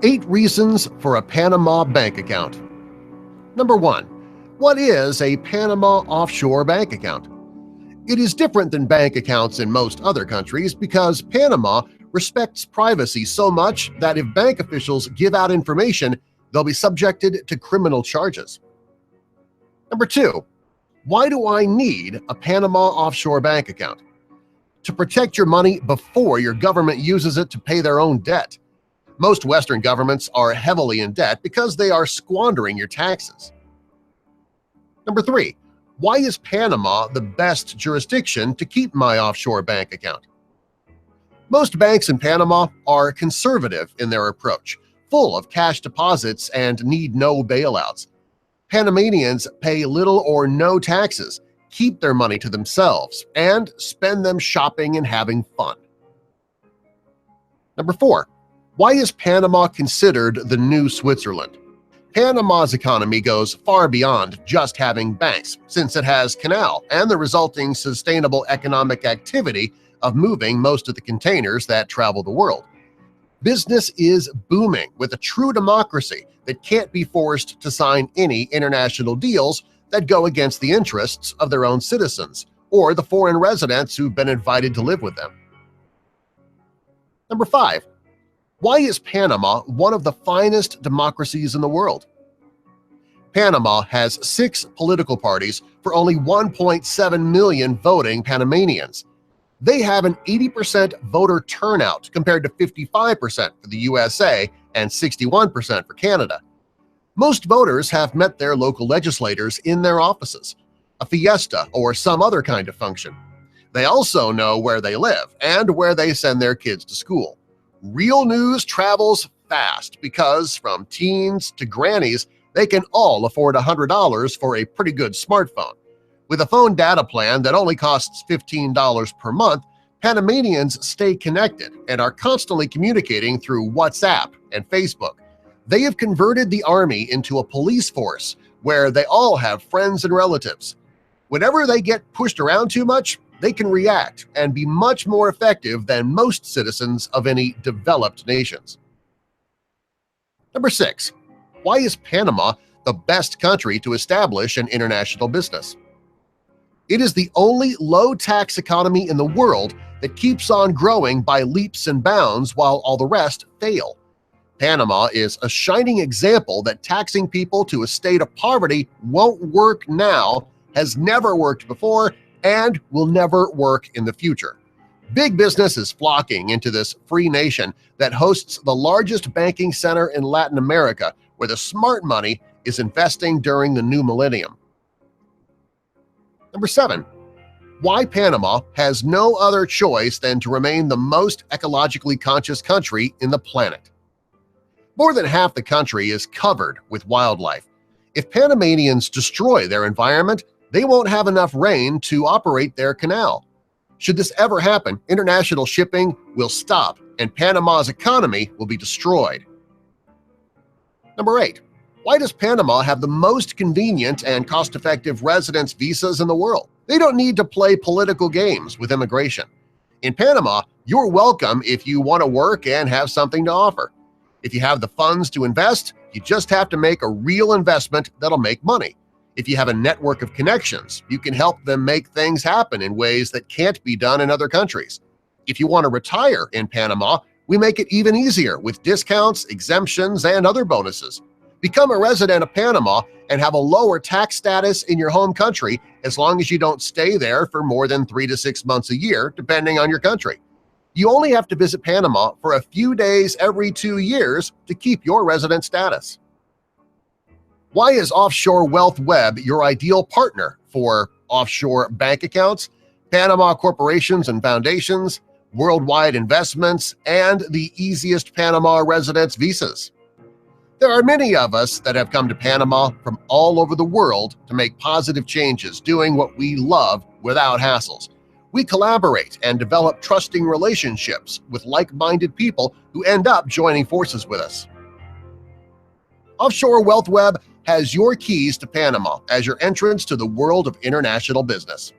8 reasons for a Panama bank account. Number 1. What is a Panama offshore bank account? It is different than bank accounts in most other countries because Panama respects privacy so much that if bank officials give out information, they'll be subjected to criminal charges. Number 2. Why do I need a Panama offshore bank account? To protect your money before your government uses it to pay their own debt. Most Western governments are heavily in debt because they are squandering your taxes. Number 3. Why is Panama the best jurisdiction to keep my offshore bank account? Most banks in Panama are conservative in their approach, full of cash deposits and need no bailouts. Panamanians pay little or no taxes, keep their money to themselves, and spend them shopping and having fun. Number 4. Why is Panama considered the new Switzerland? Panama's economy goes far beyond just having banks, since it has canal and the resulting sustainable economic activity of moving most of the containers that travel the world. Business is booming with a true democracy that can't be forced to sign any international deals that go against the interests of their own citizens or the foreign residents who've been invited to live with them. Number 5. Why is Panama one of the finest democracies in the world? Panama has 6 political parties for only 1.7 million voting Panamanians. They have an 80% voter turnout compared to 55% for the USA and 61% for Canada. Most voters have met their local legislators in their offices, a fiesta or some other kind of function. They also know where they live and where they send their kids to school. Real news travels fast because from teens to grannies, they can all afford $100 for a pretty good smartphone. With a phone data plan that only costs $15 per month, Panamanians stay connected and are constantly communicating through WhatsApp and Facebook. They have converted the army into a police force where they all have friends and relatives. Whenever they get pushed around too much, they can react and be much more effective than most citizens of any developed nations. Number 6. Why is Panama the best country to establish an international business? It is the only low-tax economy in the world that keeps on growing by leaps and bounds while all the rest fail. Panama is a shining example that taxing people to a state of poverty won't work now, has never worked before, and will never work in the future. Big business is flocking into this free nation that hosts the largest banking center in Latin America, where the smart money is investing during the new millennium. Number 7. Why Panama has no other choice than to remain the most ecologically conscious country in the planet. More than half the country is covered with wildlife. If Panamanians destroy their environment, they won't have enough rain to operate their canal. Should this ever happen, international shipping will stop and Panama's economy will be destroyed. Number 8. Why does Panama have the most convenient and cost-effective residence visas in the world? They don't need to play political games with immigration. In Panama, you're welcome if you want to work and have something to offer. If you have the funds to invest, you just have to make a real investment that'll make money. If you have a network of connections, you can help them make things happen in ways that can't be done in other countries. If you want to retire in Panama, we make it even easier with discounts, exemptions, and other bonuses. Become a resident of Panama and have a lower tax status in your home country as long as you don't stay there for more than 3 to 6 months a year, depending on your country. You only have to visit Panama for a few days every 2 years to keep your resident status. Why is Offshore Wealth Web your ideal partner for offshore bank accounts, Panama corporations and foundations, worldwide investments, and the easiest Panama residence visas? There are many of us that have come to Panama from all over the world to make positive changes doing what we love without hassles. We collaborate and develop trusting relationships with like-minded people who end up joining forces with us. Offshore Wealth Web has your keys to Panama as your entrance to the world of international business.